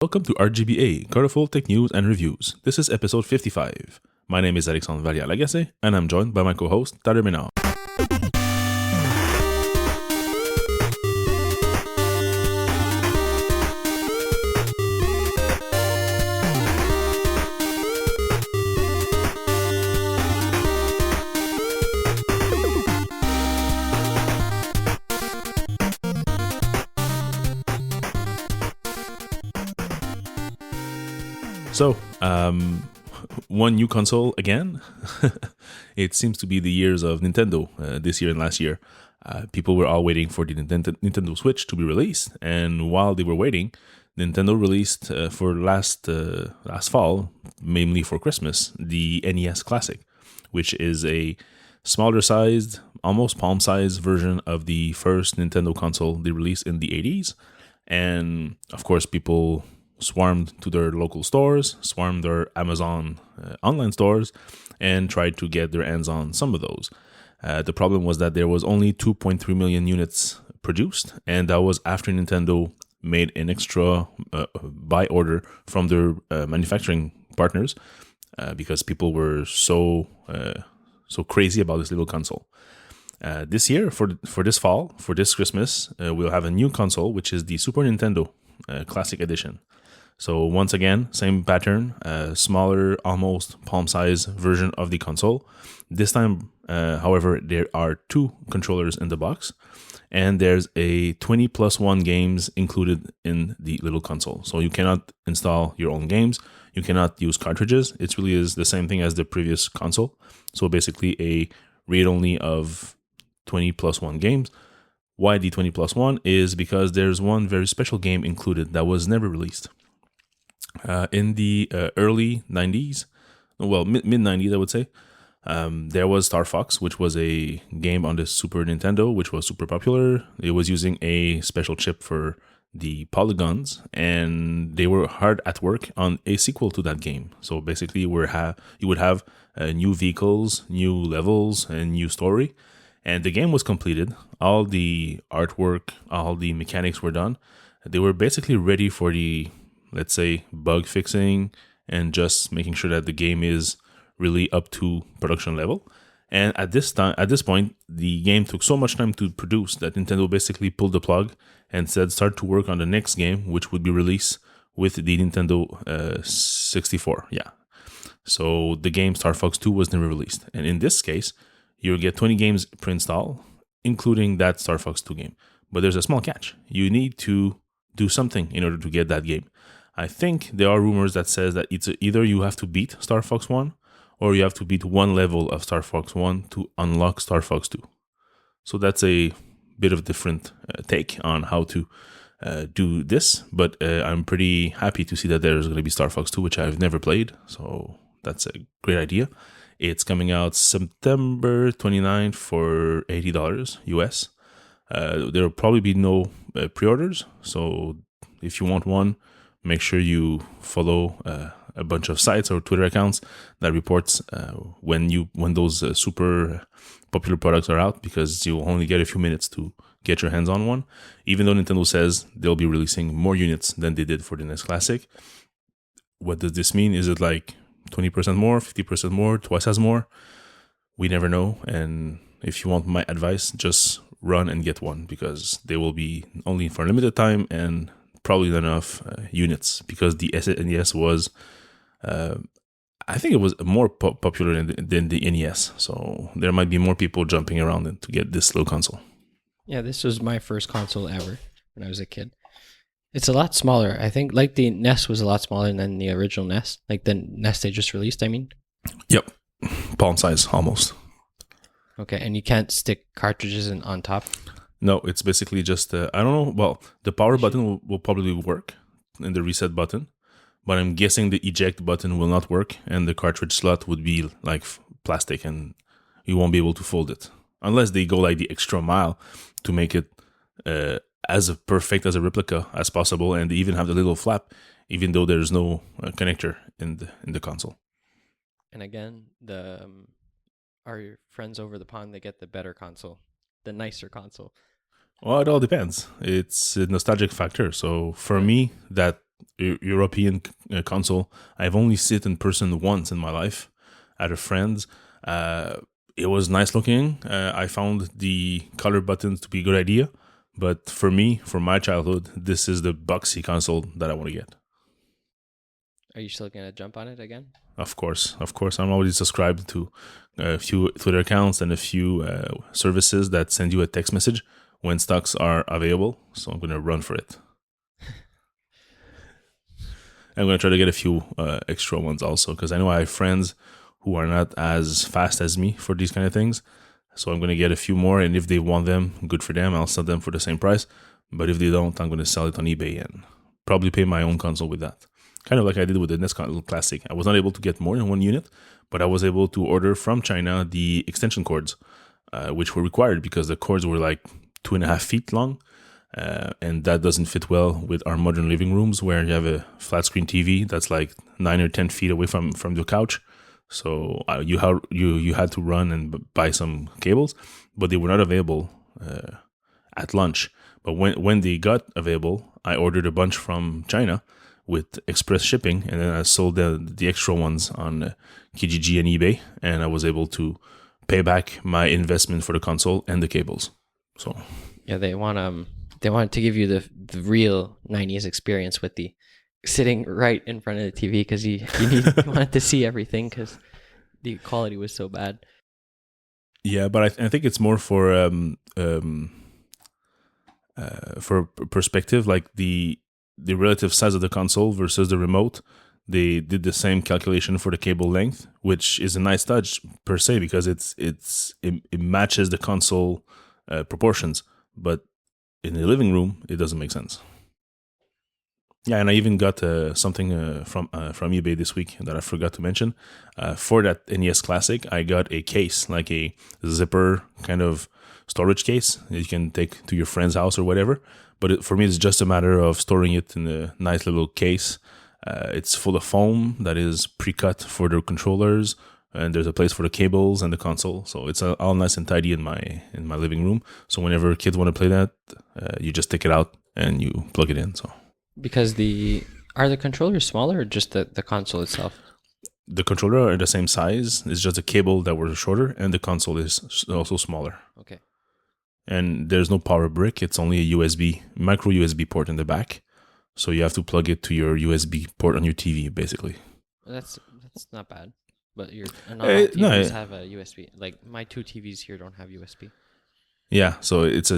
Welcome to RGBA, Colorful Tech News and Reviews. This is episode 55. My name is Alexandre Valia-Lagacé, and I'm joined by my co-host, Tyler Ménard. So, one new console again. It seems to be the years of Nintendo this year and last year. People were all waiting for the Nintendo Switch to be released, and while they were waiting, Nintendo released for last fall, mainly for Christmas, the NES Classic, which is a smaller sized, almost palm-sized version of the first Nintendo console they released in the 80s. And of course, people swarmed to their local stores, swarmed their Amazon online stores, and tried to get their hands on some of those. The problem was that there was only 2.3 million units produced, and that was after Nintendo made an extra buy order from their manufacturing partners because people were so crazy about this little console. This year, for this fall, for this Christmas, we'll have a new console, which is the Super Nintendo Classic Edition. So once again, same pattern, smaller, almost palm-size version of the console. This time, however, there are two controllers in the box, and there's a 20 plus 1 games included in the little console. So you cannot install your own games. You cannot use cartridges. It really is the same thing as the previous console. So basically a read-only of 20 plus 1 games. Why the 20 plus 1 is because there's one very special game included that was never released. In the early 90s, well, mid-90s, I would say, there was Star Fox, which was a game on the Super Nintendo, which was super popular. It was using a special chip for the polygons, and they were hard at work on a sequel to that game. So basically, you would have new vehicles, new levels, and new story. And the game was completed. All the artwork, all the mechanics were done. They were basically ready for the, let's say, bug fixing and just making sure that the game is really up to production level. And at this point, the game took so much time to produce that Nintendo basically pulled the plug and said start to work on the next game, which would be released with the Nintendo 64. Yeah. So the game Star Fox 2 was never released. And in this case, you'll get 20 games pre-installed, including that Star Fox 2 game. But there's a small catch. You need to do something in order to get that game. I think there are rumors that says that it's either you have to beat Star Fox 1 or you have to beat one level of Star Fox 1 to unlock Star Fox 2. So that's a bit of a different take on how to do this, but I'm pretty happy to see that there's going to be Star Fox 2, which I've never played, so that's a great idea. It's coming out September 29th for $80 US. There will probably be no pre-orders, so if you want one, make sure you follow a bunch of sites or Twitter accounts that reports when those super popular products are out, because you'll only get a few minutes to get your hands on one. Even though Nintendo says they'll be releasing more units than they did for the NES Classic. What does this mean? Is it like 20% more, 50% more, twice as more? We never know. And if you want my advice, just run and get one, because they will be only for a limited time and probably not enough units, because the SNES was, I think it was more popular than the NES. So there might be more people jumping around to get this little console. Yeah, this was my first console ever when I was a kid. It's a lot smaller. I think like the NES was a lot smaller than the original NES, like the NES they just released, I mean. Yep, palm size almost. Okay, and you can't stick cartridges on top? No, it's basically just, I don't know, well, the power button will probably work, and the reset button, but I'm guessing the eject button will not work, and the cartridge slot would be like plastic, and you won't be able to fold it, unless they go like the extra mile to make it as perfect as a replica as possible, and they even have the little flap, even though there's no connector in the console. And again, our friends over the pond, they get the better console, the nicer console. Well, it all depends. It's a nostalgic factor. So for me, that European console. I've only sit in person once in my life at a friend's. It was nice looking. I found the color buttons to be a good idea. But for me, for my childhood, this is the boxy console that I want to get. Are you still going to jump on it again? Of course. I'm already subscribed to a few Twitter accounts and a few services that send you a text message when stocks are available. So I'm going to run for it. I'm going to try to get a few extra ones also, because I know I have friends who are not as fast as me for these kind of things. So I'm going to get a few more, and if they want them, good for them. I'll sell them for the same price. But if they don't, I'm going to sell it on eBay and probably pay my own console with that. Kind of like I did with the NES Classic. I was not able to get more than one unit, but I was able to order from China the extension cords, which were required because the cords were like 2.5 feet long. And that doesn't fit well with our modern living rooms where you have a flat screen TV that's like 9 or 10 feet away from the couch. So you had to run and buy some cables, but they were not available at lunch. But when they got available, I ordered a bunch from China with express shipping, and then I sold the extra ones on Kijiji and eBay, and I was able to pay back my investment for the console and the cables. So yeah, they want to give you the real 90s experience with the sitting right in front of the TV, because you wanted to see everything because the quality was so bad. Yeah, but I think it's more for perspective, like the relative size of the console versus the remote. They did the same calculation for the cable length, which is a nice touch per se because it matches the console proportions, but in the living room it doesn't make sense. Yeah, and I even got something from eBay this week that I forgot to mention. For that NES Classic, I got a case, like a zipper kind of storage case that you can take to your friend's house or whatever. But for me, it's just a matter of storing it in a nice little case. It's full of foam that is pre-cut for the controllers, and there's a place for the cables and the console. So it's all nice and tidy in my living room. So whenever kids want to play that, you just take it out and you plug it in. So. Because are the controllers smaller or just the console itself? The controller are the same size. It's just the cable that were shorter, and the console is also smaller. Okay. And there's no power brick. It's only a micro USB port in the back. So you have to plug it to your USB port on your TV, basically. That's not bad. But not all TVs have a USB. Like my two TVs here don't have USB. Yeah, so it's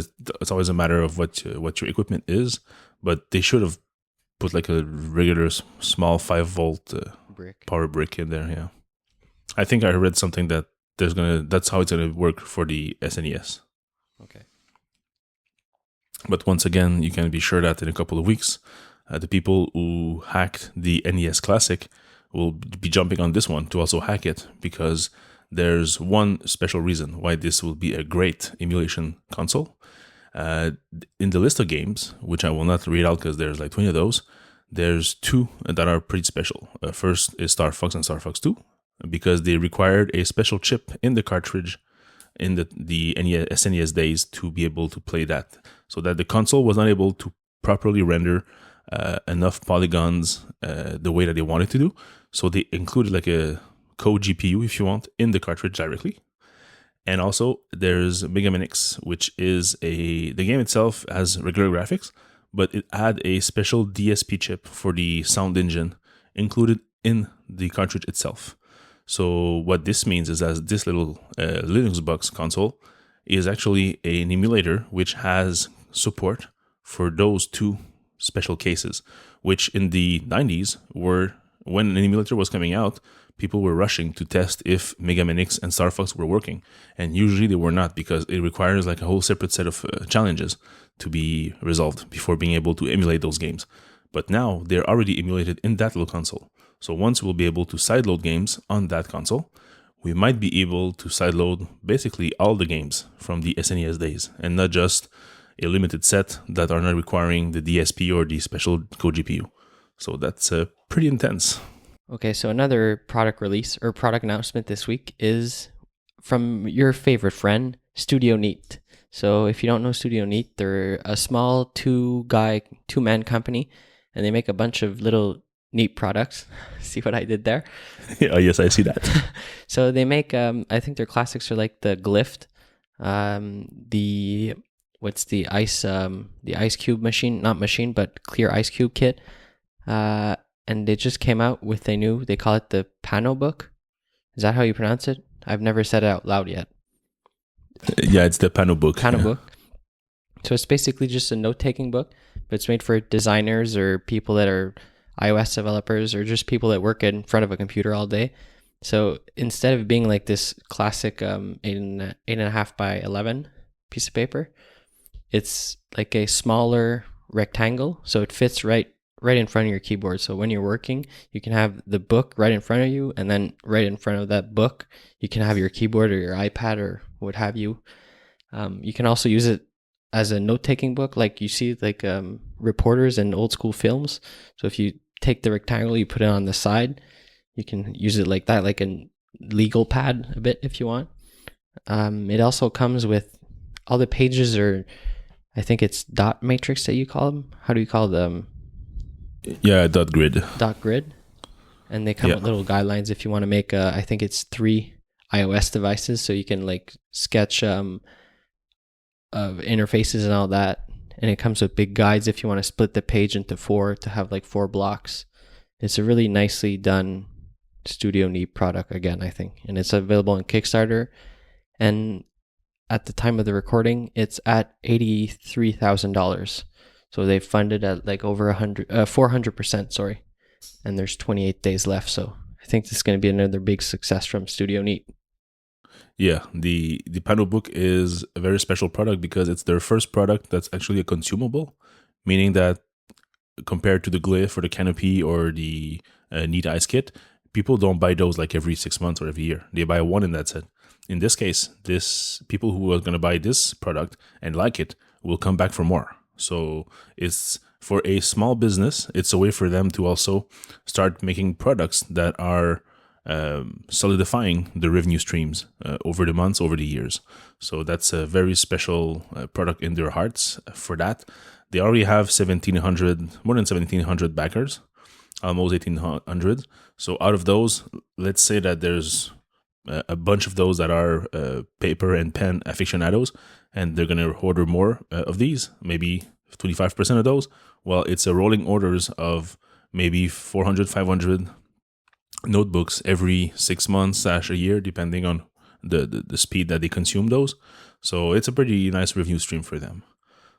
always a matter of what your equipment is. But they should have put like a regular small 5-volt power brick in there. Yeah, I think I read something that that's how it's gonna work for the SNES. Okay. But once again, you can be sure that in a couple of weeks, the people who hacked the NES Classic will be jumping on this one to also hack it, because there's one special reason why this will be a great emulation console. In the list of games, which I will not read out because there's like 20 of those, there's 2 that are pretty special. First is Star Fox and Star Fox 2, because they required a special chip in the cartridge in the SNES days to be able to play that, so that the console was not able to properly render enough polygons the way that they wanted to do. So they included like a co-GPU, if you want, in the cartridge directly. And also there's Mega Man X, which is the game itself has regular graphics, but it had a special DSP chip for the sound engine included in the cartridge itself. So what this means is that this little Linux box console is actually an emulator which has support for those 2 special cases, which in the 90s were, when an emulator was coming out, people were rushing to test if Mega Man X and Star Fox were working. And usually they were not, because it requires like a whole separate set of challenges to be resolved before being able to emulate those games. But now they're already emulated in that little console. So once we'll be able to sideload games on that console, we might be able to sideload basically all the games from the SNES days, and not just a limited set that are not requiring the DSP or the special co-GPU. So that's pretty intense. Okay, so another product release or product announcement this week is from your favorite friend, Studio Neat. So if you don't know Studio Neat, they're a small 2-man company. and they make a bunch of little neat products. See what I did there? Oh, yes, I see that. So they make, I think their classics are like the Glyph, the the ice cube machine, not machine, but clear ice cube kit. And they just came out with they call it the Pano book. Is that how you pronounce it? I've never said it out loud yet. Yeah, it's the Pano book. Pano book. So it's basically just a note-taking book, but it's made for designers or people that are iOS developers or just people that work in front of a computer all day. So instead of being like this classic 8.5 by 11 piece of paper, it's like a smaller rectangle. So it fits right in front of your keyboard. So when you're working, you can have the book right in front of you, and then right in front of that book, you can have your keyboard or your iPad or what have you. You can also use it as a note-taking book, like you see like reporters in old school films. So if you take the rectangle, you put it on the side, you can use it like that, like a legal pad a bit if you want. It also comes with all the pages are, I think it's dot matrix that you call them. How do you call them? Yeah, dot grid. Dot grid. And they come with little guidelines if you want to make, I think it's 3 iOS devices, so you can like sketch of interfaces and all that. And it comes with big guides if you want to split the page into 4 to have like 4 blocks. It's a really nicely done Studio Neat product again, I think. And it's available on Kickstarter. And at the time of the recording, it's at $83,000. So they funded at like over 400%, sorry. And there's 28 days left. So I think this is going to be another big success from Studio Neat. Yeah, the Pano book is a very special product because it's their first product that's actually a consumable, meaning that compared to the Glyph or the Canopy or the Neat Ice Kit, people don't buy those like every 6 months or every year. They buy one and that's it. In this case, people who are going to buy this product and like it will come back for more. So it's for a small business, it's a way for them to also start making products that are solidifying the revenue streams over the months, over the years. So that's a very special product in their hearts for that. They already have more than 1,700 backers, almost 1,800. So out of those, let's say that there's a bunch of those that are paper and pen aficionados, and they're going to order more of these, maybe 25% of those. Well, it's a rolling orders of maybe 400, 500 notebooks every 6 months / a year, depending on the speed that they consume those. So it's a pretty nice revenue stream for them.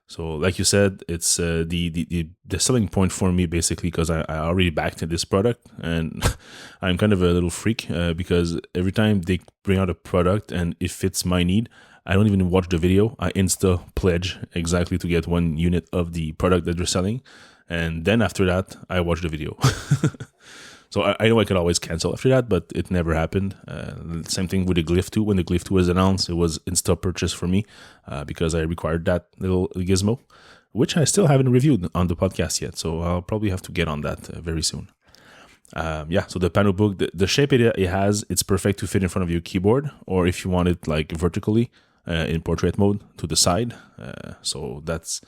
So like you said, it's the selling point for me, basically, because I already backed this product, and I'm kind of a little freak because every time they bring out a product and it fits my need, I don't even watch the video. I insta pledge exactly to get 1 unit of the product that they're selling, and then after that I watch the video. So I know I could always cancel after that, but it never happened. Same thing with the Glyph 2. When the Glyph 2 was announced, it was insta purchase for me because I required that little gizmo, which I still haven't reviewed on the podcast yet. So I'll probably have to get on that very soon. So the Pano book, the shape it has, it's perfect to fit in front of your keyboard, or if you want it like vertically in portrait mode to the side. So that's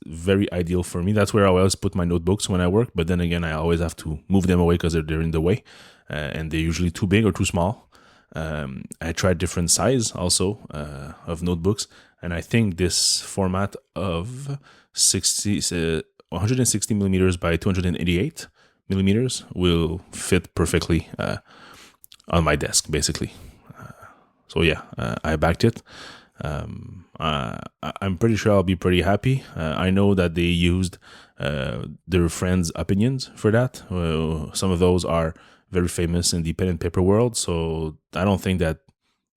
very ideal for me. That's where I always put my notebooks when I work. But then again, I always have to move them away because they're in the way, and they're usually too big or too small. I tried different size also of notebooks, and I think this format of 160 millimeters by 288 millimeters will fit perfectly on my desk, basically. I backed it. I'm pretty sure I'll be pretty happy. I know that they used their friends' opinions for that. Some of those are very famous in the pen and paper world, so I don't think that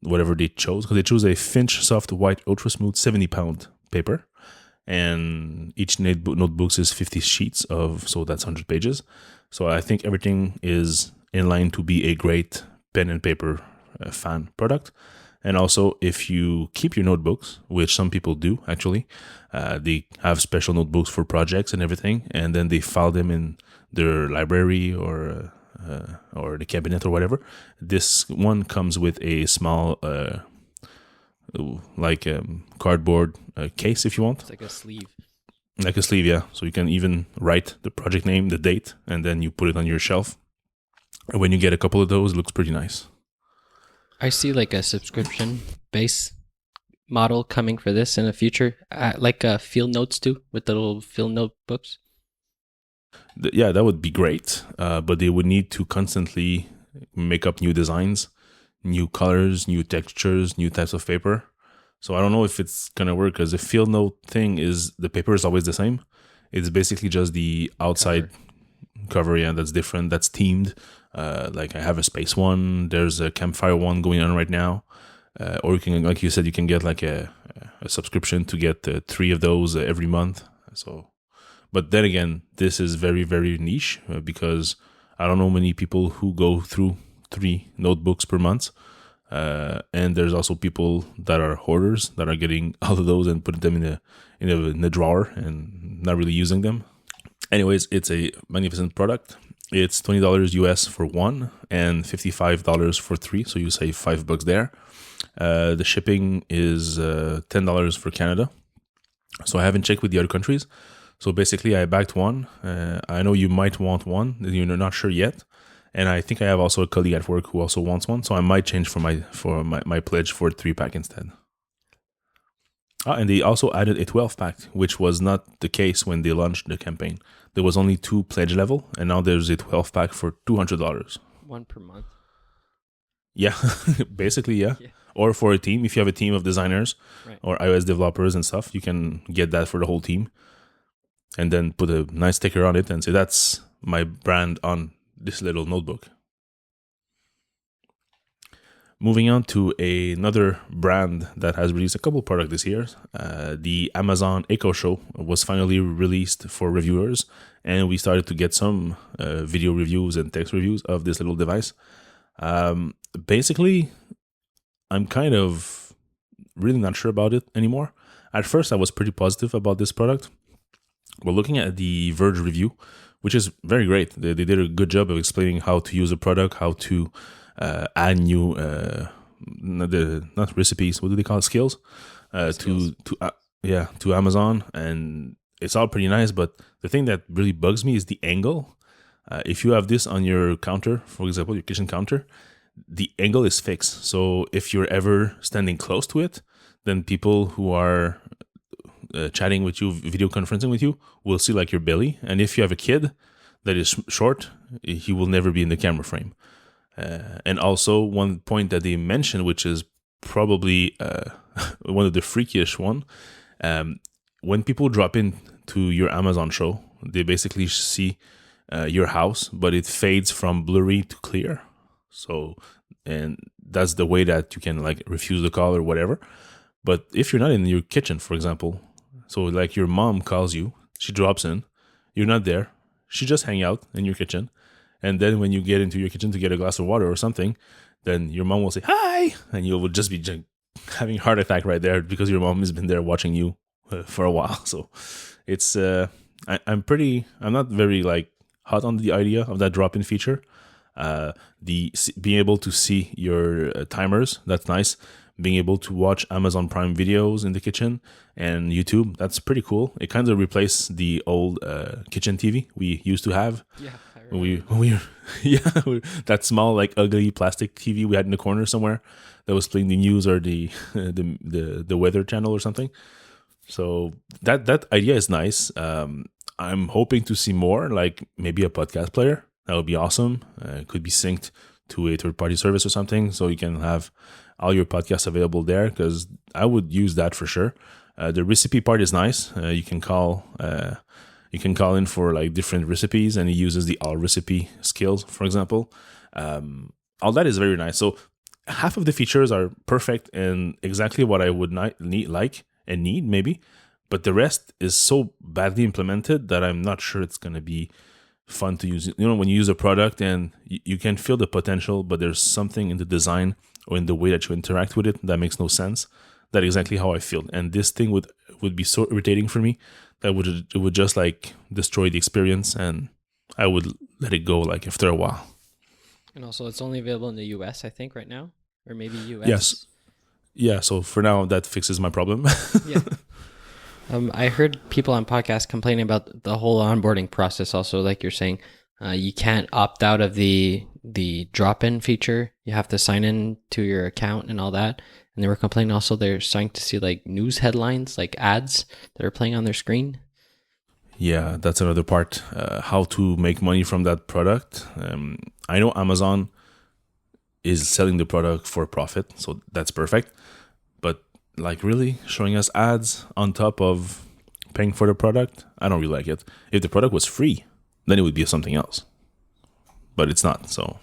whatever they chose, because they chose a Finch Soft White Ultra Smooth 70-pound paper, and each notebook is 50 sheets so that's 100 pages. So I think everything is in line to be a great pen and paper fan product. And also, if you keep your notebooks, which some people do actually, they have special notebooks for projects and everything, and then they file them in their library or the cabinet or whatever. This one comes with a small, cardboard case, if you want. It's like a sleeve. Like a sleeve, yeah. So you can even write the project name, the date, and then you put it on your shelf. And when you get a couple of those, it looks pretty nice. I see like a subscription base model coming for this in the future, like field notes do with the little field notebooks. Yeah, that would be great. But they would need to constantly make up new designs, new colors, new textures, new types of paper. So I don't know if it's gonna work, because the field note thing is the paper is always the same. It's basically just the outside cover, yeah, that's different, that's themed. Like I have a space one, there's a campfire one going on right now. Or you can, like you said, you can get like a subscription to get 3 of those every month. So, but then again, this is very, very niche, because I don't know many people who go through 3 notebooks per month. And there's also people that are hoarders that are getting all of those and putting them in a drawer and not really using them. Anyways, it's a magnificent product. It's $20 US for 1 and $55 for 3, so you save $5 there. The shipping is $10 for Canada. So I haven't checked with the other countries. So basically, I backed one. I know you might want one. You're not sure yet. And I think I have also a colleague at work who also wants one. So I might change for my pledge for a 3-pack instead. And they also added a 12-pack, which was not the case when they launched the campaign. There was only 2 pledge level, and now there's a 12-pack for $200. One per month. Yeah, basically, yeah. Or for a team, if you have a team of designers or iOS developers and stuff, you can get that for the whole team. And then put a nice sticker on it and say, that's my brand on this little notebook. Moving on to another brand that has released a couple products this year. The Amazon Echo Show was finally released for reviewers, and we started to get some video reviews and text reviews of this little device. Basically, I'm kind of really not sure about it anymore. At first, I was pretty positive about this product. But looking at the Verge review, which is very great, they did a good job of explaining how to use a product, how to add new, not recipes, what do they call it, skills, to Amazon, and it's all pretty nice. But the thing that really bugs me is the angle. If you have this on your counter, for example, your kitchen counter, the angle is fixed. So if you're ever standing close to it, then people who are chatting with you, video conferencing with you, will see like your belly. And if you have a kid that is short, he will never be in the camera frame. And also one point that they mentioned, which is probably one of the freakish one, when people drop in to your Amazon show, they basically see your house, but it fades from blurry to clear. So, and that's the way that you can like refuse the call or whatever. But if you're not in your kitchen, for example, so like your mom calls you, she drops in, you're not there, she just hang out in your kitchen. And then when you get into your kitchen to get a glass of water or something, then your mom will say, hi, and you will just be having a heart attack right there because your mom has been there watching you for a while. So it's, I'm not very like hot on the idea of that drop-in feature. Being able to see your timers, that's nice. Being able to watch Amazon Prime videos in the kitchen and YouTube, that's pretty cool. It kind of replaced the old kitchen TV we used to have. Yeah, that small like ugly plastic TV we had in the corner somewhere that was playing the news or the weather channel or something. So that idea is nice. I'm hoping to see more, like maybe a podcast player. That would be awesome. It could be synced to a third-party service or something, so you can have all your podcasts available there, because I would use that for sure. The recipe part is nice. You can call in for like different recipes, and it uses the all recipe skills, for example. All that is very nice. So half of the features are perfect and exactly what I would need maybe, but the rest is so badly implemented that I'm not sure it's going to be fun to use. You know, when you use a product and you can feel the potential, but there's something in the design or in the way that you interact with it that makes no sense. That's exactly how I feel. And this thing would be so irritating for me that it would just like destroy the experience, and I would let it go like after a while. And also it's only available in the US, I think, right now, or maybe US. Yes. Yeah, so for now that fixes my problem. Yeah. I heard people on podcasts complaining about the whole onboarding process. Also, like you're saying, you can't opt out of the drop-in feature. You have to sign in to your account and all that. And they were complaining also they're starting to see like news headlines, like ads that are playing on their screen. Yeah, that's another part. How to make money from that product. I know Amazon is selling the product for profit, so that's perfect. But like really showing us ads on top of paying for the product, I don't really like it. If the product was free, then it would be something else. But it's not, so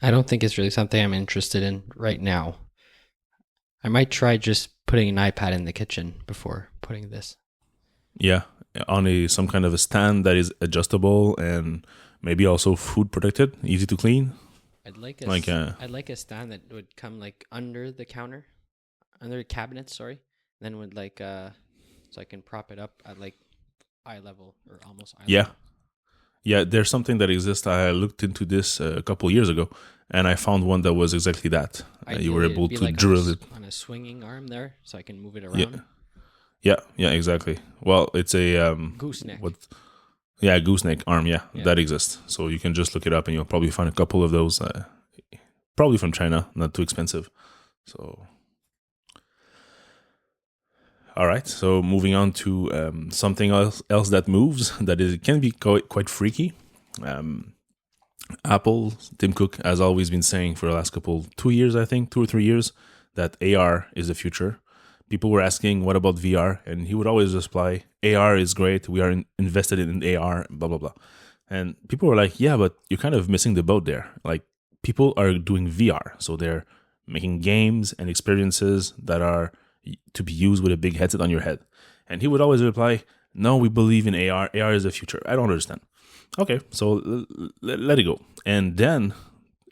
I don't think it's really something I'm interested in right now. I might try just putting an iPad in the kitchen before putting this. yeah, on some kind of a stand that is adjustable and maybe also food protected, easy to clean. I'd like a stand that would come like under the counter, under the cabinet, sorry. Then would like so I can prop it up at like eye level or almost eye Yeah, level. yeah. There's something that exists. I looked into this a couple years ago, and I found one that was exactly that. You were Ideally, able it'd be to like drill it. on a swinging arm there, so I can move it Yeah, around. yeah, exactly. Well, it's a Gooseneck. what? Yeah, gooseneck arm. Yeah, Yeah. that exists. So you can just look it up, and you'll probably find a couple of those. Probably from China, not too expensive. So, all right. So moving on to something else that moves that is can be quite freaky. Um, Apple, Tim Cook has always been saying for the last 2 years, I think 2 or 3 years, that AR is the future. People were asking, what about VR? And he would always reply, AR is great. We are invested in AR, blah, blah, blah. And people were like, yeah, but you're kind of missing the boat there. Like, people are doing VR. So they're making games and experiences that are to be used with a big headset on your head. And he would always reply, no, we believe in AR. AR is the future. I don't understand. Okay, so let it go. And then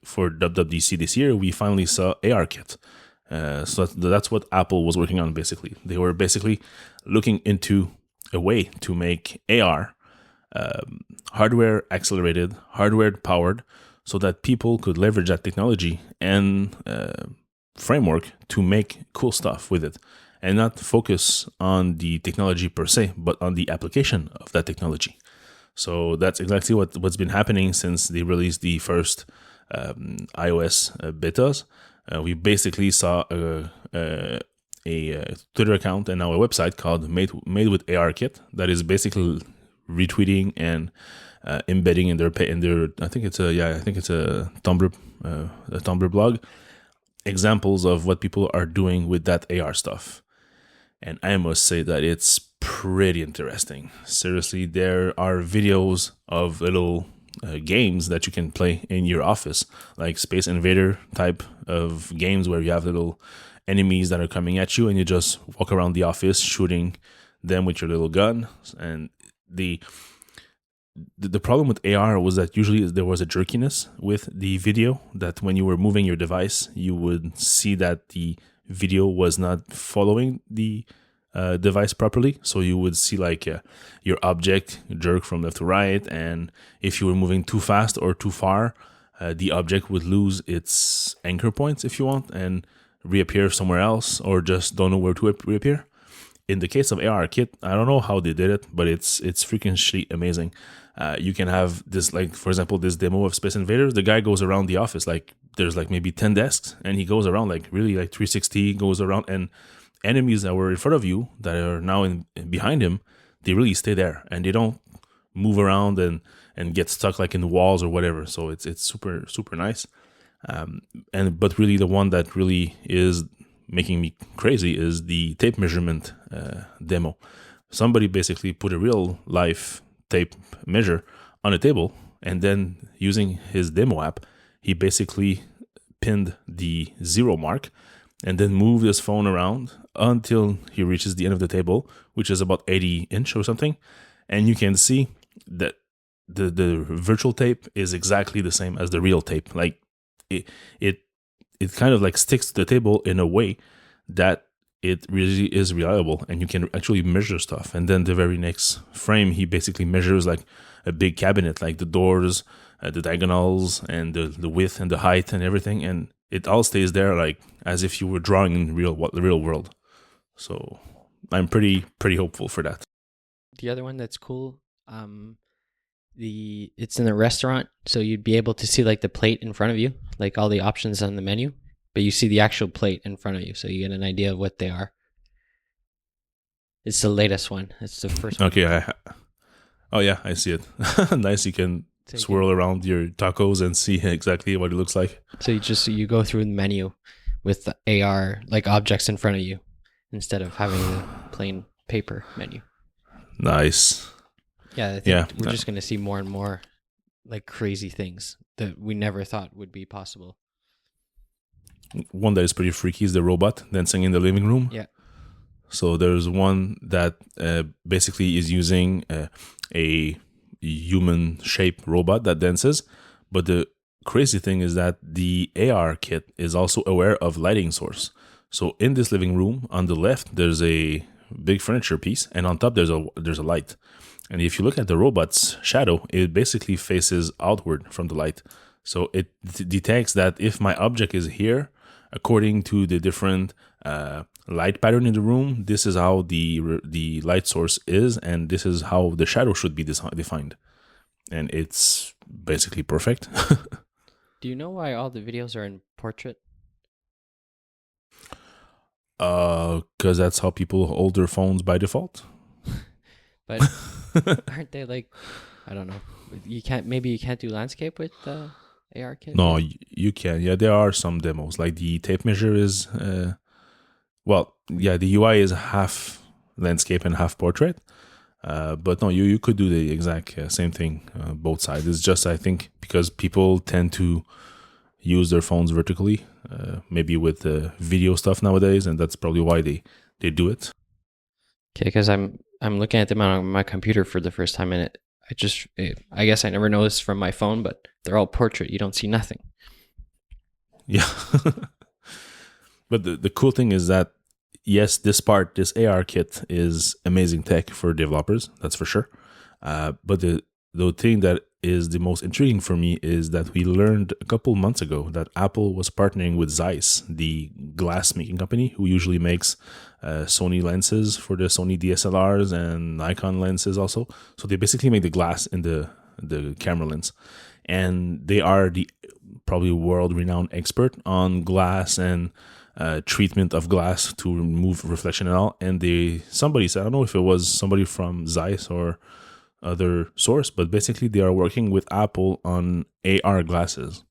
for WWDC this year, we finally saw ARKit. So that's what Apple was working on, basically. They were basically looking into a way to make AR hardware accelerated, hardware powered, so that people could leverage that technology and framework to make cool stuff with it and not focus on the technology per se, but on the application of that technology. So that's exactly what's been happening since they released the first iOS betas. We basically saw a Twitter account and now a website called Made with ARKit that is basically retweeting and embedding in their I think it's a Tumblr blog examples of what people are doing with that AR stuff. And I must say that it's pretty interesting. Seriously, there are videos of little games that you can play in your office, like Space Invader type of games where you have little enemies that are coming at you and you just walk around the office shooting them with your little gun. And the problem with AR was that usually there was a jerkiness with the video, that when you were moving your device, you would see that the video was not following the device properly. So you would see like your object jerk from left to right. And if you were moving too fast or too far, the object would lose its anchor points, if you want, and reappear somewhere else, or just don't know where to reappear. In the case of ARKit, I don't know how they did it, but it's freaking amazing. You can have this, like, for example, this demo of Space Invaders. The guy goes around the office, like there's like maybe 10 desks, and he goes around like really like 360, goes around, and enemies that were in front of you that are now behind him, they really stay there and they don't move around and get stuck like in the walls or whatever. So it's super nice. But really the one that really is making me crazy is the tape measurement demo. Somebody basically put a real life tape measure on a table, and then using his demo app, he basically pinned the 0 mark and then moved his phone around until he reaches the end of the table, which is about 80 inch or something. And you can see that the virtual tape is exactly the same as the real tape. Like it kind of like sticks to the table in a way that it really is reliable, and you can actually measure stuff. And then the very next frame, he basically measures like a big cabinet, like the doors, the diagonals, and the width and the height and everything. And it all stays there like as if you were drawing in the real world. So I'm pretty hopeful for that. The other one that's cool, it's in a restaurant, so you'd be able to see like the plate in front of you, like all the options on the menu, but you see the actual plate in front of you, so you get an idea of what they are. It's the latest one. It's the first one. Okay, oh yeah, I see it. Nice. You can swirl around your tacos and see exactly what it looks like. So you go through the menu with the AR like objects in front of you instead of having the plain paper menu. Nice. Yeah, I think we're just going to see more and more like crazy things that we never thought would be possible. One that is pretty freaky is the robot dancing in the living room. Yeah. So there's one that basically is using a human-shaped robot that dances. But the crazy thing is that the AR kit is also aware of lighting source. So in this living room, on the left, there's a big furniture piece, and on top there's a light. And if you look at the robot's shadow, it basically faces outward from the light. So it detects that if my object is here, according to the different light pattern in the room, this is how the light source is, and this is how the shadow should be defined. And it's basically perfect. Do you know why all the videos are in portrait? Because that's how people hold their phones by default. But aren't they like, I don't know, you can't do landscape with the AR kit? No, you can. Yeah, there are some demos. Like the tape measure is, the UI is half landscape and half portrait. But no, you could do the exact same thing, both sides. It's just, I think, because people tend to use their phones vertically, maybe with the video stuff nowadays, and that's probably why they do it. Okay, because I'm looking at them on my computer for the first time, and I guess I never noticed from my phone, but they're all portrait. You don't see nothing. Yeah. But the cool thing is that, yes, this AR kit is amazing tech for developers, that's for sure. But the thing that is the most intriguing for me is that we learned a couple months ago that Apple was partnering with Zeiss, the glass making company, who usually makes Sony lenses for the Sony DSLRs and Nikon lenses also. So they basically make the glass in the camera lens. And they are the probably world-renowned expert on glass and treatment of glass to remove reflection and all. And somebody said, I don't know if it was somebody from Zeiss or other source, but basically they are working with Apple on AR glasses.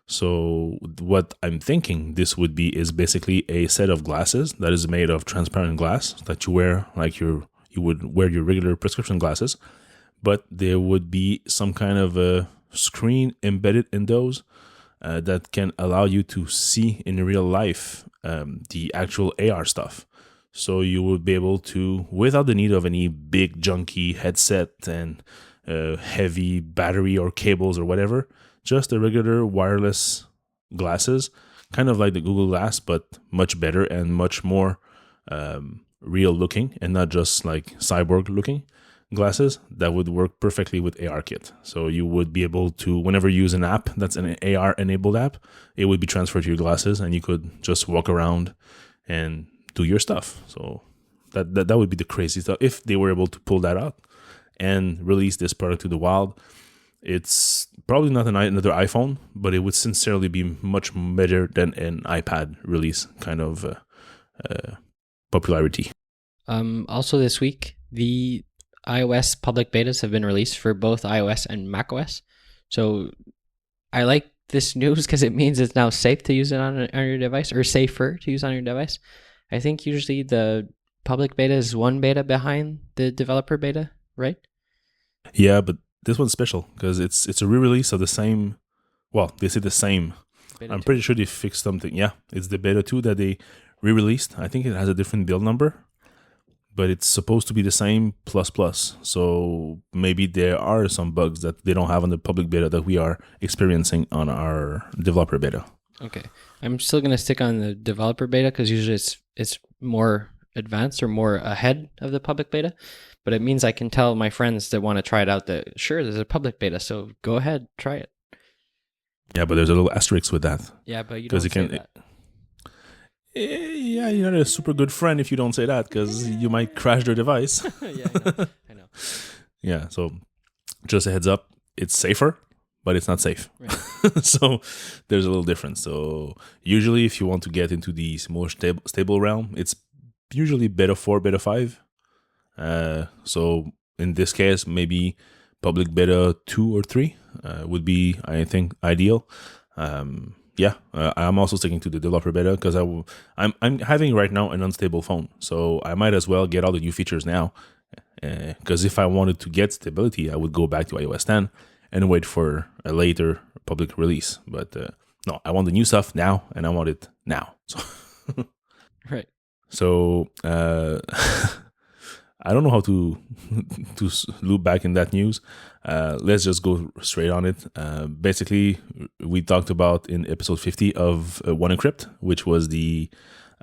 So what I'm thinking this would be is basically a set of glasses that is made of transparent glass that you wear like you would wear your regular prescription glasses, but there would be some kind of a screen embedded in those that can allow you to see in real life the actual AR stuff. So you would be able to, without the need of any big junky headset and heavy battery or cables or whatever, just a regular wireless glasses, kind of like the Google Glass, but much better and much more real looking and not just like cyborg looking glasses that would work perfectly with ARKit. So you would be able to, whenever you use an app that's an AR enabled app, it would be transferred to your glasses and you could just walk around and do your stuff. So that would be the crazy stuff if they were able to pull that out and release this product to the wild. It's probably not another iPhone, but it would sincerely be much better than an iPad release kind of popularity. Also this week, the iOS public betas have been released for both iOS and macOS. So I like this news because it means it's now safe to use it on your device, or safer to use on your device. I think usually the public beta is one beta behind the developer beta, right? Yeah, but this one's special because it's a re-release of the same. Well, they say the same. Beta I'm 2. pretty sure they fixed something. Yeah, it's the beta 2 that they re-released. I think it has a different build number, but it's supposed to be the same ++. So maybe there are some bugs that they don't have on the public beta that we are experiencing on our developer beta. Okay, I'm still gonna stick on the developer beta because usually it's more advanced or more ahead of the public beta. But it means I can tell my friends that want to try it out that, sure, there's a public beta, so go ahead, try it. Yeah, but there's a little asterisk with that. Yeah, but you don't say that. Yeah, you're not a super good friend if you don't say that, because you might crash their device. Yeah, I know. Yeah, so just a heads up, it's safer, but it's not safe. Right. So there's a little difference. So usually if you want to get into the more stable realm, it's usually beta 4, beta 5. So in this case, maybe public beta 2 or 3 would be, I think, ideal. I'm also sticking to the developer beta because I'm having right now an unstable phone, so I might as well get all the new features now. Because if I wanted to get stability, I would go back to iOS 10 and wait for a later public release. But no, I want the new stuff now, and I want it now. So, Right. so I don't know how to loop back in that news. Let's just go straight on it. Basically, we talked about in episode 50 of OneEncrypt, which was the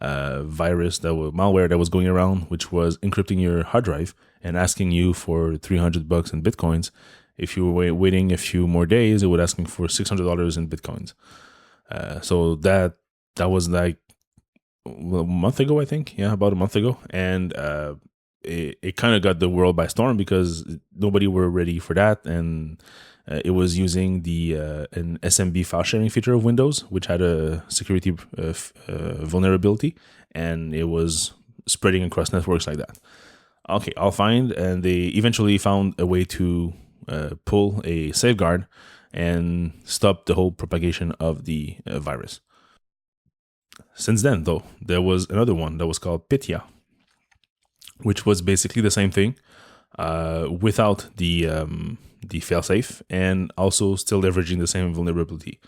virus malware that was going around, which was encrypting your hard drive and asking you for $300 in bitcoins. If you were waiting a few more days, it would asking for $600 in bitcoins. So that was like a month ago, I think. Yeah, about a month ago, and it kind of got the world by storm because nobody were ready for that, and it was using the an SMB file sharing feature of Windows, which had a security vulnerability, and it was spreading across networks like that. Okay, all fine, and they eventually found a way to pull a safeguard and stop the whole propagation of the virus. Since then, though, there was another one that was called Pitya, which was basically the same thing without the failsafe and also still leveraging the same vulnerability.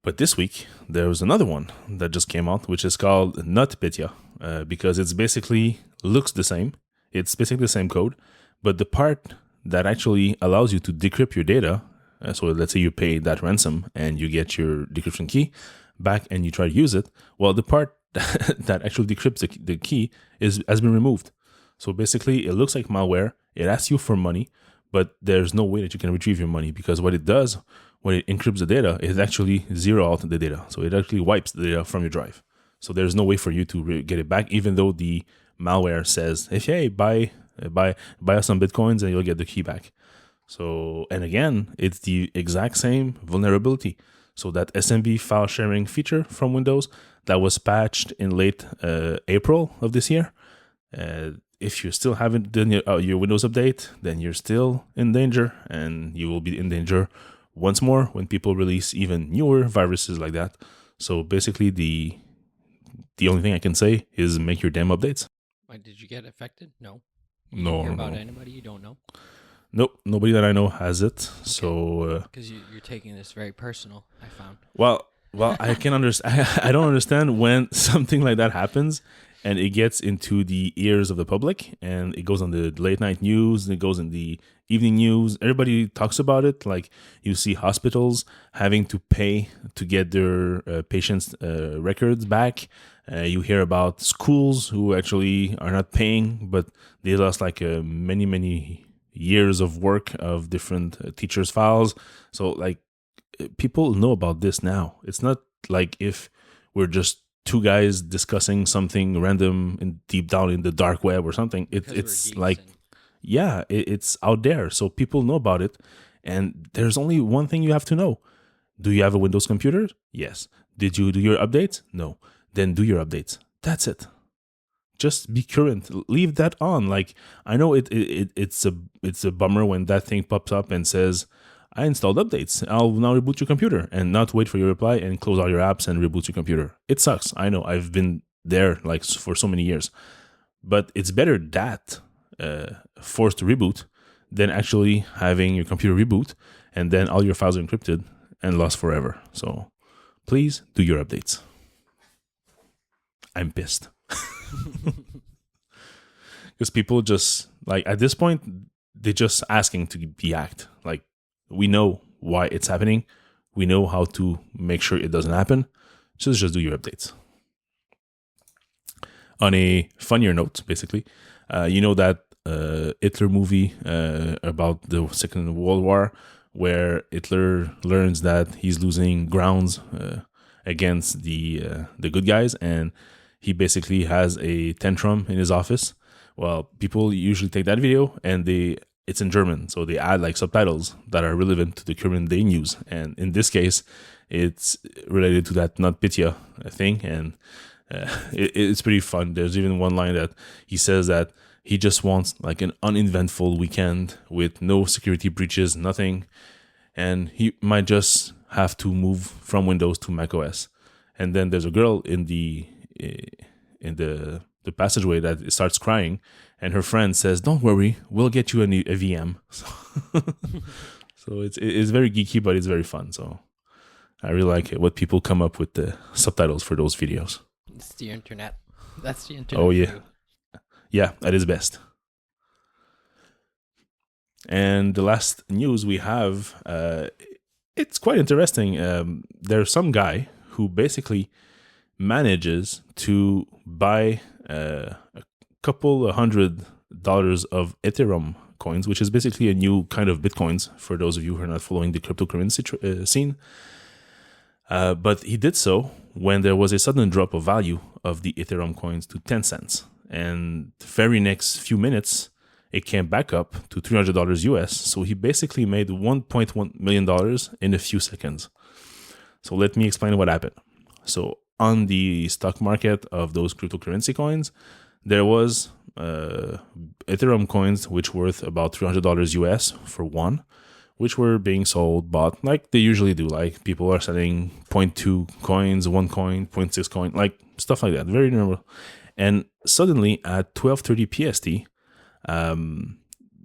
But this week, there was another one that just came out, which is called NotPetya, because it's basically looks the same. It's basically the same code, but the part that actually allows you to decrypt your data, so let's say you pay that ransom and you get your decryption key back and you try to use it, well, the part that actually decrypts the key has been removed. So basically, it looks like malware. It asks you for money, but there's no way that you can retrieve your money, because what it does when it encrypts the data is actually zero out the data. So it actually wipes the data from your drive. So there's no way for you to get it back, even though the malware says, hey, buy us some bitcoins and you'll get the key back. So, and again, it's the exact same vulnerability. So that SMB file sharing feature from Windows that was patched in late April of this year. If you still haven't done your Windows update, then you're still in danger, and you will be in danger once more when people release even newer viruses like that. So basically, the only thing I can say is make your damn updates. Why, did you get affected? No. No. Hear about anybody you don't know? Nope, nobody that I know has it. Okay. So because you're taking this very personal, I found. Well, I can understand. I don't understand when something like that happens and it gets into the ears of the public and it goes on the late night news, and it goes in the evening news. Everybody talks about it. Like, you see hospitals having to pay to get their patients' records back. You hear about schools who actually are not paying, but they lost like many years of work of different teachers' files. So like, people know about this now. It's not like if we're just two guys discussing something random and deep down in the dark web or something. It's like, yeah, it's out there. So people know about it. And there's only one thing you have to know. Do you have a Windows computer? Yes. Did you do your updates? No. Then do your updates. That's it. Just be current. Leave that on. Like, I know it's a bummer when that thing pops up and says, I installed updates. I'll now reboot your computer, and not wait for your reply and close all your apps and reboot your computer. It sucks. I know. I've been there like for so many years. But it's better that forced reboot than actually having your computer reboot and then all your files are encrypted and lost forever. So please do your updates. I'm pissed. Because people just, like, at this point, they're just asking to be hacked. Like, we know why it's happening. We know how to make sure it doesn't happen. Just do your updates. On a funnier note, basically, you know that Hitler movie about the Second World War, where Hitler learns that he's losing grounds against the good guys, and he basically has a tantrum in his office. Well, people usually take that video and it's in German, so they add like subtitles that are relevant to the current day news. And in this case, it's related to that NotPetya thing, and it's pretty fun. There's even one line that he says that he just wants like an uneventful weekend with no security breaches, nothing, and he might just have to move from Windows to macOS. And then there's a girl in the passageway that starts crying, and her friend says, "Don't worry, we'll get you a VM." So it's very geeky, but it's very fun. So I really like what people come up with the subtitles for those videos. It's the internet. That's the internet. Oh yeah, yeah, at its best. And the last news we have, it's quite interesting. There's some guy who basically manages to buy a couple $100 of Ethereum coins, which is basically a new kind of Bitcoins for those of you who are not following the cryptocurrency scene. But he did so when there was a sudden drop of value of the Ethereum coins to 10 cents. And the very next few minutes, it came back up to $300 US. So he basically made $1.1 million in a few seconds. So let me explain what happened. So on the stock market of those cryptocurrency coins, there was Ethereum coins which worth about $300 US for one, which were being bought like they usually do. Like people are selling 0.2 coins, 1 coin, 0.6 coin, like stuff like that. Very normal. And suddenly at 12:30 PST,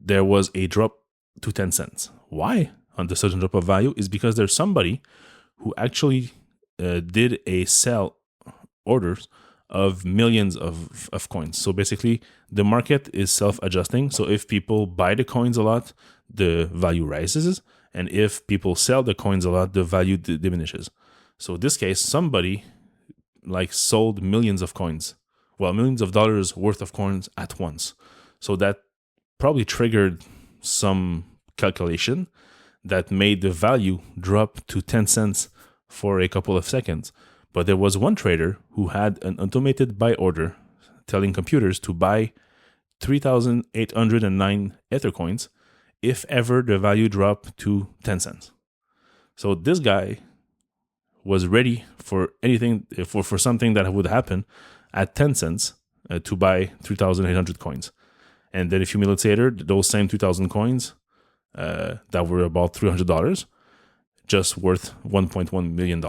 there was a drop to 10 cents. Why? On the sudden drop of value is because there's somebody who actually did a sell orders of millions of coins. So basically, the market is self-adjusting. So if people buy the coins a lot, the value rises. And if people sell the coins a lot, the value diminishes. So in this case, somebody like sold millions of coins. Well, millions of dollars worth of coins at once. So that probably triggered some calculation that made the value drop to 10 cents for a couple of seconds. But there was one trader who had an automated buy order telling computers to buy 3,809 Ether coins if ever the value dropped to 10 cents. So this guy was ready for anything, for something that would happen at 10 cents to buy 3,800 coins. And then a few minutes later, those same 2,000 coins that were about $300 just worth $1.1 million.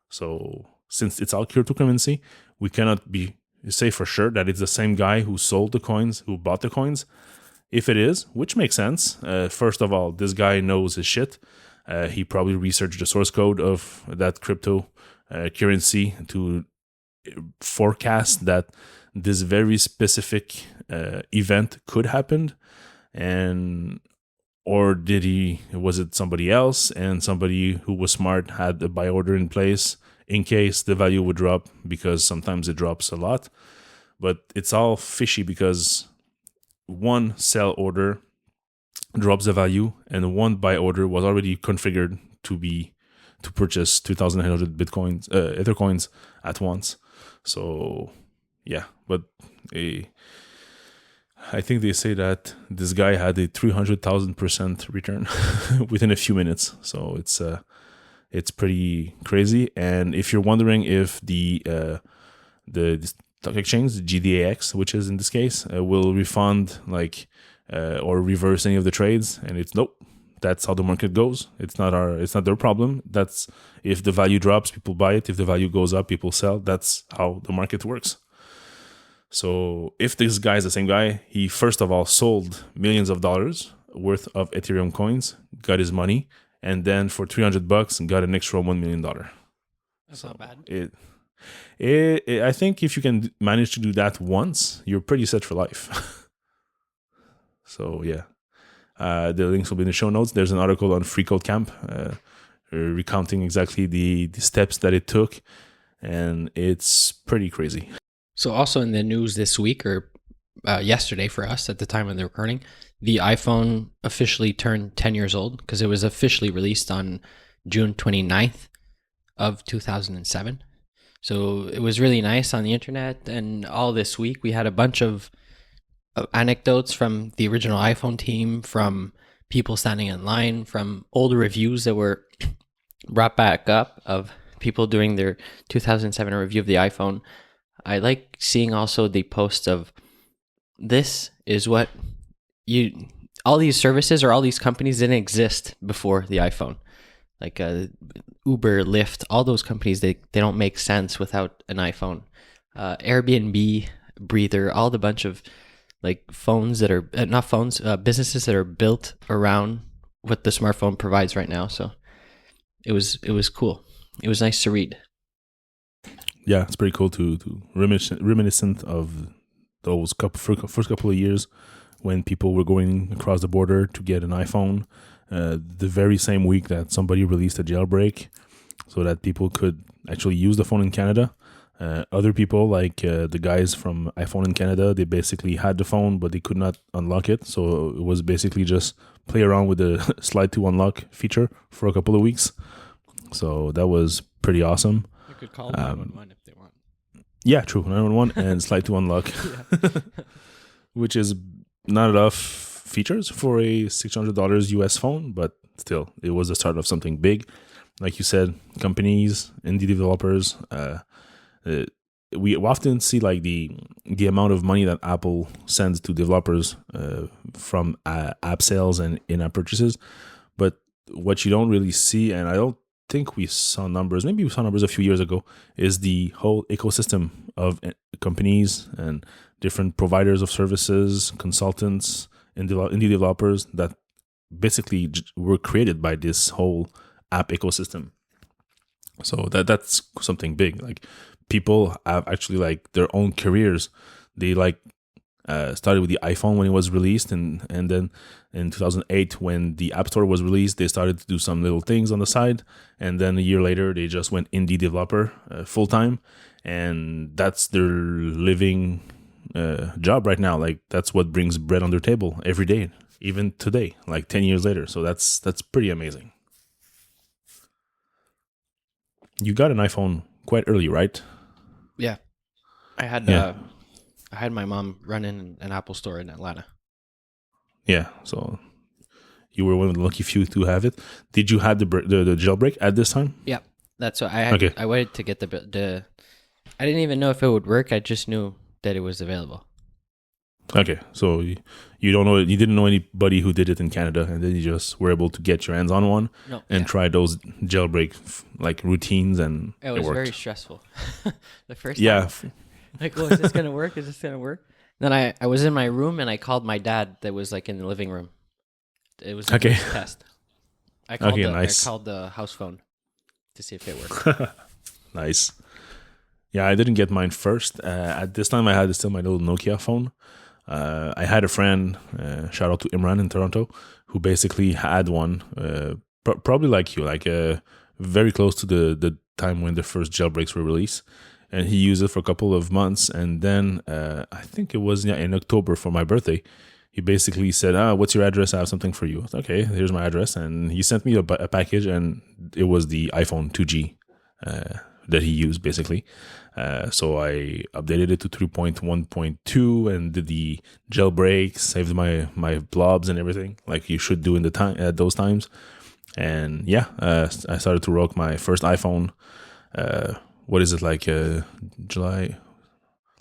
So since it's all cryptocurrency, we cannot say for sure that it's the same guy who sold the coins, who bought the coins. If it is, which makes sense, first of all, this guy knows his shit. He probably researched the source code of that crypto currency to forecast that this very specific event could happen. Or was it somebody else, and somebody who was smart had a buy order in place in case the value would drop, because sometimes it drops a lot. But it's all fishy because one sell order drops the value and one buy order was already configured to purchase 2,800 Bitcoins, Ether coins at once. So yeah, but I think they say that this guy had a 300,000% return within a few minutes. So it's pretty crazy. And if you're wondering if the stock exchange, the GDAX, which is in this case, will refund or reverse any of the trades, and it's nope. That's how the market goes. It's not their problem. That's if the value drops, people buy it. If the value goes up, people sell. That's how the market works. So if this guy is the same guy, he first of all sold millions of dollars worth of Ethereum coins, got his money, and then for $300 got an extra $1 million. That's not bad. I think if you can manage to do that once, you're pretty set for life. So yeah, the links will be in the show notes. There's an article on Free Code Camp recounting exactly the steps that it took, and it's pretty crazy. So also in the news this week, or yesterday for us at the time of the recording, the iPhone officially turned 10 years old because it was officially released on June 29th of 2007. So it was really nice on the internet. And all this week, we had a bunch of anecdotes from the original iPhone team, from people standing in line, from old reviews that were brought back up of people doing their 2007 review of the iPhone. I like seeing also the posts of, this is what all these services or all these companies didn't exist before the iPhone. Like Uber, Lyft, all those companies, they don't make sense without an iPhone. Airbnb, Breather, all the bunch of like phones that are not phones, businesses that are built around what the smartphone provides right now. So it was cool. It was nice to read. Yeah, it's pretty cool to reminiscent of those first couple of years when people were going across the border to get an iPhone. The very same week that somebody released a jailbreak so that people could actually use the phone in Canada. Other people, like the guys from iPhone in Canada, they basically had the phone, but they could not unlock it. So it was basically just play around with the slide to unlock feature for a couple of weeks. So that was pretty awesome. You could call 911 if they want. Yeah, true. 911 and slide to unlock, which is not enough features for a $600 US phone, but still, it was the start of something big. Like you said, companies, indie developers, we often see like the amount of money that Apple sends to developers from app sales and in-app purchases, but what you don't really see, and I don't think we saw numbers, maybe we saw numbers a few years ago, is the whole ecosystem of companies and different providers of services, consultants, and indie developers that basically were created by this whole app ecosystem. So that's something big. Like, people have actually like their own careers. They like started with the iPhone when it was released, and then in 2008 when the App Store was released, they started to do some little things on the side, and then a year later they just went indie developer full time, and that's their living job right now. Like, that's what brings bread on their table every day, even today, like 10 years later. So that's pretty amazing. You got an iPhone quite early, right? Yeah, I had my mom running an Apple store in Atlanta. Yeah, so you were one of the lucky few to have it. Did you have the jailbreak at this time? Yeah, that's what I had. Okay. I waited to get the. I didn't even know if it would work. I just knew that it was available. Okay, so you don't know, you didn't know anybody who did it in Canada, and then you just were able to get your hands on one try those jailbreak like routines, and it was worked. very stressful. The first time, like, oh, is this gonna work? Is this gonna work? Then I was in my room and I called my dad that was like in the living room. It was a test. I called the house phone to see if it worked. Nice. Yeah, I didn't get mine first. At this time, I had still my little Nokia phone. I had a friend, shout out to Imran in Toronto, who basically had one, probably like you, like very close to the time when the first jailbreaks were released. And he used it for a couple of months. And then I think it was in October for my birthday. He basically said, what's your address? I have something for you. Okay, here's my address. And he sent me a package, and it was the iPhone 2G that he used, basically. So I updated it to 3.1.2 and did the jailbreak, saved my blobs and everything, like you should do at those times. And yeah, I started to rock my first iPhone. What is it, like July,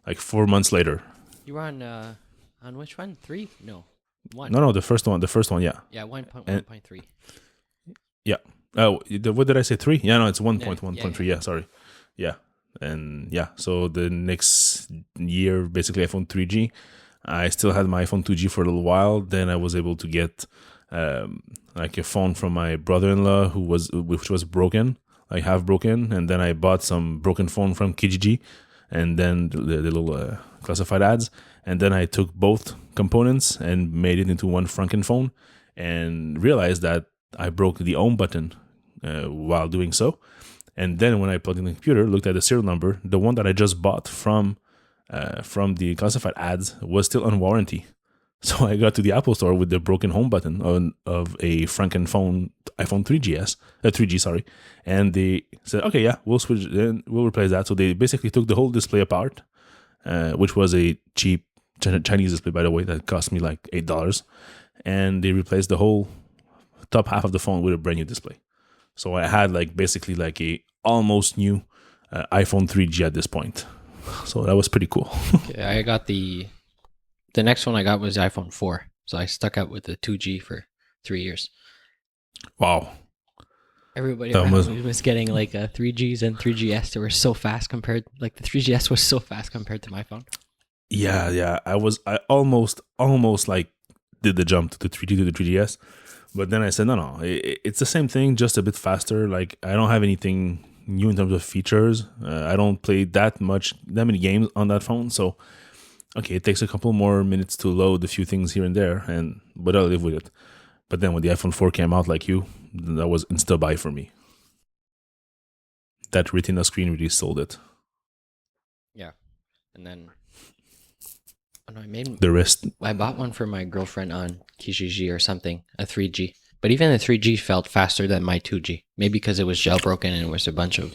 like 4 months later. You were on which one? 3? No, 1. No, the first one. Yeah. Yeah, 1.1.3. Yeah. Oh, what did I say? 3? Yeah, no, it's 1.1.3. Yeah, sorry. Yeah. And yeah, so the next year, basically iPhone 3G. I still had my iPhone 2G for a little while. Then I was able to get like a phone from my brother-in-law which was broken, like half broken. And then I bought some broken phone from Kijiji, and then the little classified ads. And then I took both components and made it into one Franken phone, and realized that I broke the home button while doing so. And then when I plugged in the computer, looked at the serial number, the one that I just bought from the classified ads was still on warranty. So I got to the Apple Store with the broken home button of a Frankenphone iPhone 3G, sorry, and they said, okay, yeah, we'll switch, then we'll replace that. So they basically took the whole display apart, which was a cheap Chinese display, by the way, that cost me like $8, and they replaced the whole top half of the phone with a brand new display. So I had like basically like a almost new iPhone 3G at this point. So that was pretty cool. Okay, I got the next one I got was iPhone 4. So I stuck out with the 2G for 3 years. Wow. Everybody around me was getting like 3Gs and 3GS. They were so fast compared, like the 3GS was so fast compared to my phone. Yeah. I almost like did the jump to the 3G to the 3GS. But then I said, no, it's the same thing, just a bit faster. Like I don't have anything new in terms of features. I don't play that many games on that phone. So, okay, it takes a couple more minutes to load a few things here and there, but I'll live with it. But then when the iPhone 4 came out, like you, that was insta buy for me. That Retina screen really sold it. Yeah, and then I made the rest. I bought one for my girlfriend on Kijiji or something, a 3G. But even the 3G felt faster than my 2G. Maybe because it was jailbroken and it was a bunch of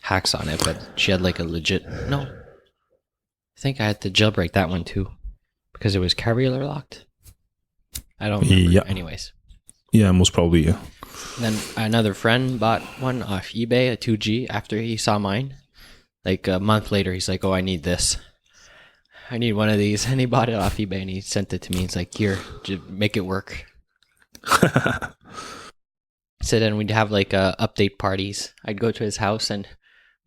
hacks on it. But she had like a legit. No, I think I had to jailbreak that one too, because it was carrier locked. I don't remember. Yeah. Anyways. Yeah, most probably, yeah. And then another friend bought one off eBay, a 2G, after he saw mine. Like a month later, he's like, oh, I need this. I need one of these. And he bought it off eBay and he sent it to me. He's like, here, make it work. So then we'd have like update parties. I'd go to his house and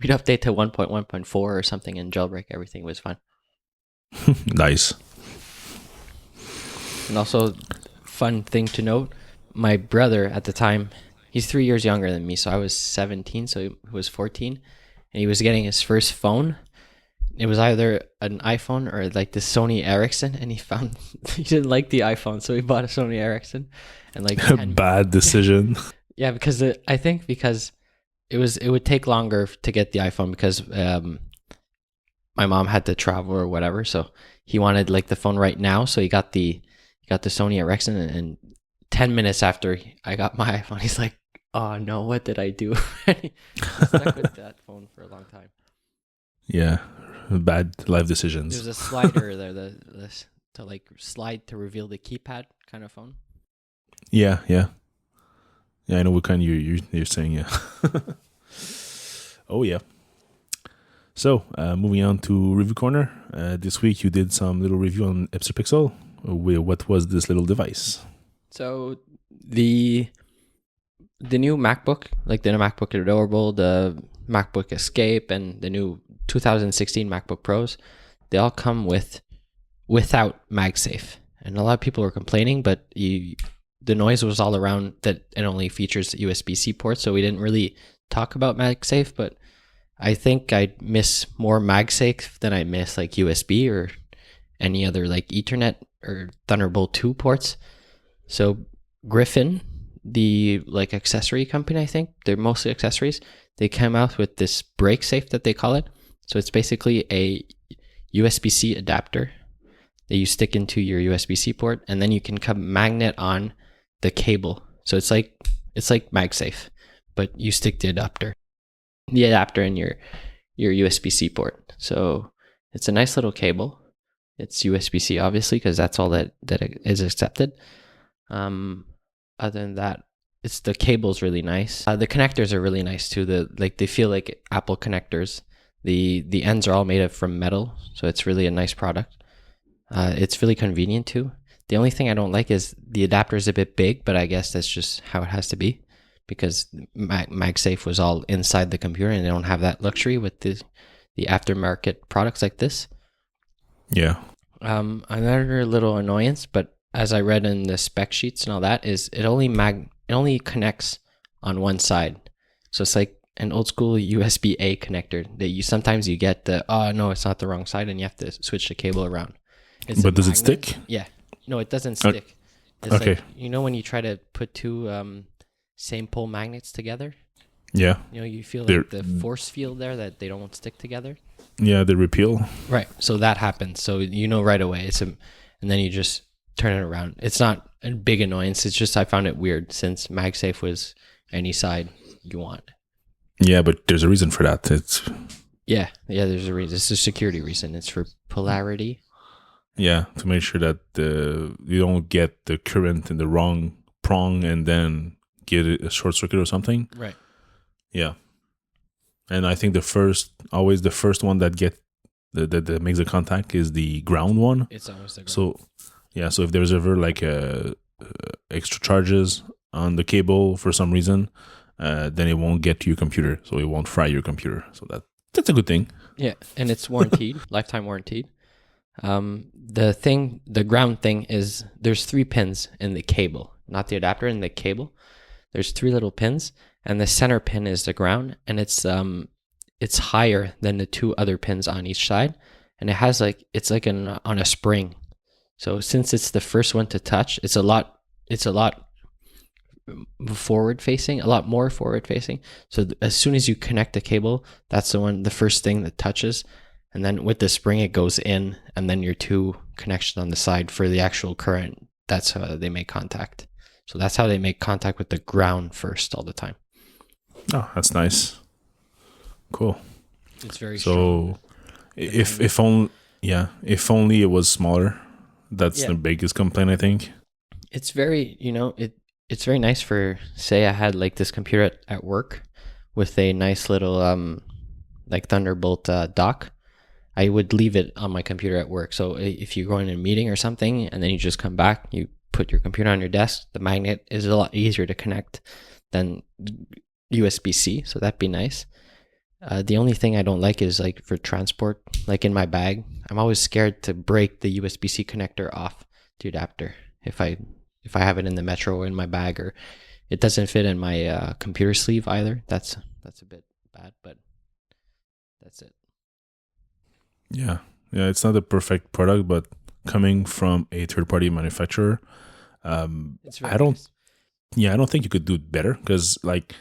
we'd update to 1.1.4 or something and jailbreak. Everything was fun. Nice. And also, fun thing to note, my brother at the time, he's 3 years younger than me. So I was 17, so he was 14. And he was getting his first phone. It was either an iPhone or like the Sony Ericsson, and he found he didn't like the iPhone, so he bought a Sony Ericsson. And like bad decision. Yeah, because I think because it would take longer to get the iPhone because my mom had to travel or whatever, so he wanted like the phone right now. So he got the Sony Ericsson, and 10 minutes after I got my iPhone, he's like, "Oh no, what did I do?" And he stuck with that phone for a long time. Yeah. Bad life decisions. There's a slider there, to like slide to reveal the keypad kind of phone. Yeah. I know what kind you're saying. Yeah. Oh yeah. So moving on to review corner. This week you did some little review on Epster Pixel. What was this little device? So the new MacBook, like the MacBook Adorable, the MacBook Escape, and the new 2016 MacBook Pros, they all come without MagSafe. And a lot of people were complaining, but the noise was all around that it only features USB-C ports, so we didn't really talk about MagSafe, but I think I miss more MagSafe than I miss like USB or any other like Ethernet or Thunderbolt 2 ports. So Griffin, the like accessory company, I think, they're mostly accessories, they came out with this break safe that they call it. So it's basically a USB-C adapter that you stick into your USB-C port, and then you can magnet on the cable. So it's like MagSafe, but you stick the adapter in your USB-C port. So it's a nice little cable. It's USB-C, obviously, because that's all that is accepted. Other than that, the cable's really nice. The connectors are really nice too. They feel like Apple connectors. The ends are all made from metal, so it's really a nice product. It's really convenient too. The only thing I don't like is the adapter is a bit big, but I guess that's just how it has to be because MagSafe was all inside the computer and they don't have that luxury with the aftermarket products like this. Yeah. Another little annoyance, but as I read in the spec sheets and all that, is it only connects on one side. So it's like an old school USB-A connector that sometimes you get no, it's not the wrong side, and you have to switch the cable around. But does it stick? Yeah. No, it doesn't stick. It's okay. Like, when you try to put two same pole magnets together? Yeah. You feel like the force field there that they don't stick together? Yeah, they repeal. Right. So that happens. So right away. And then you just turn it around. It's not a big annoyance. It's just I found it weird since MagSafe was any side you want. Yeah, but there's a reason for that. Yeah, there's a reason. It's a security reason. It's for polarity. Yeah, to make sure that you don't get the current in the wrong prong and then get a short circuit or something. Right. Yeah. And I think the first one that makes the contact is the ground one. It's always the ground. So if there's ever like extra charges on the cable for some reason, then it won't get to your computer, so it won't fry your computer. So that's a good thing. Yeah, and it's warranted, lifetime warranted. The ground thing is there's 3 pins in the cable, not the adapter, in the cable. There's 3 little pins, and the center pin is the ground, and it's higher than the 2 other pins on each side, and it's like on a spring. So since it's the first one to touch, it's a lot forward facing, a lot more forward facing. So as soon as you connect the cable, that's the first thing that touches. And then with the spring, it goes in, and then your 2 connections on the side for the actual current. That's how they make contact. So that's how they make contact with the ground first all the time. Oh, that's nice. Cool. It's very strong. If only it was smaller. That's the biggest complaint, I think. It's very, it's very nice for, say I had like this computer at work with a nice little like Thunderbolt dock. I would leave it on my computer at work. So if you're going to a meeting or something and then you just come back, you put your computer on your desk, the magnet is a lot easier to connect than USB-C. So that'd be nice. The only thing I don't like is like for transport, like in my bag, I'm always scared to break the USB-C connector off the adapter if I have it in the Metro or in my bag, or it doesn't fit in my computer sleeve either. That's a bit bad, but that's it. Yeah, it's not a perfect product, but coming from a third-party manufacturer, it's very nice. I don't think you could do it better, because like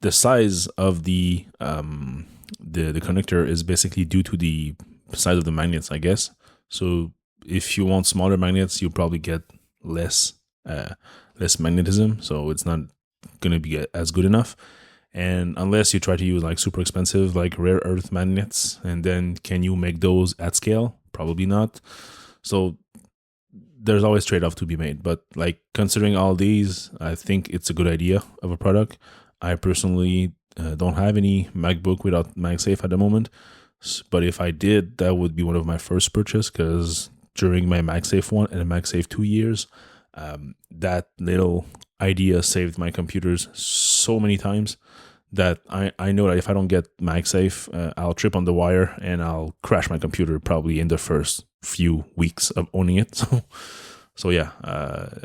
the size of the connector is basically due to the size of the magnets, I guess. So if you want smaller magnets, you'll probably get less magnetism, so it's not going to be as good enough. And unless you try to use like super expensive like rare earth magnets, and then can you make those at scale? Probably not. So there's always trade-off to be made, but like considering all these, I think it's a good idea of a product. I personally don't have any MacBook without MagSafe at the moment, but if I did, that would be one of my first purchase, because during my MagSafe 1 and MagSafe 2 years, that little idea saved my computers so many times that I know that if I don't get MagSafe, I'll trip on the wire and I'll crash my computer probably in the first few weeks of owning it. So yeah,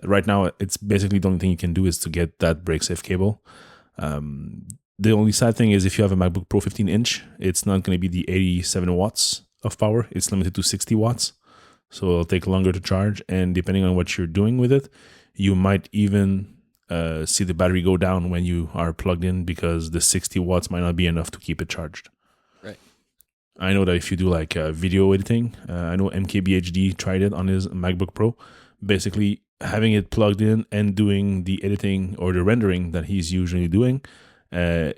right now it's basically the only thing you can do is to get that break-safe cable. The only sad thing is if you have a MacBook Pro 15-inch, it's not going to be the 87 watts of power. It's limited to 60 watts. So it'll take longer to charge. And depending on what you're doing with it, you might even see the battery go down when you are plugged in, because the 60 watts might not be enough to keep it charged. Right. I know that if you do like video editing, I know MKBHD tried it on his MacBook Pro. Basically, having it plugged in and doing the editing or the rendering that he's usually doing, the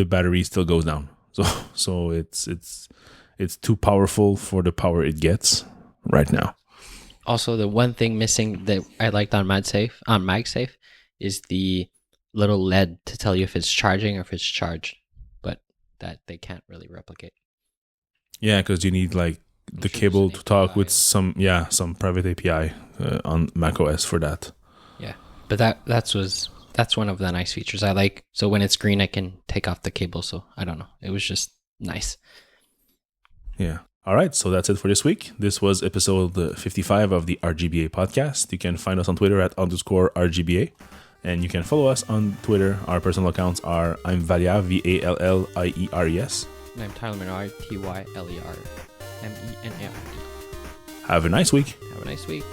battery still goes down. So it's too powerful for the power it gets right now. Also, the one thing missing that I liked on MagSafe is the little LED to tell you if it's charging or if it's charged, but that they can't really replicate. Yeah, because you need like the cable to talk with some private API on macOS for that. Yeah, but that's one of the nice features I like. So when it's green, I can take off the cable. So I don't know, it was just nice. Yeah. All right, so that's it for this week. This was episode 55 of the RGBA podcast. You can find us on Twitter at _RGBA, and you can follow us on Twitter. Our personal accounts are I'm Valliere, VALLIERES. And I'm Tyler Menard, TYLER MENARD. Have a nice week. Have a nice week.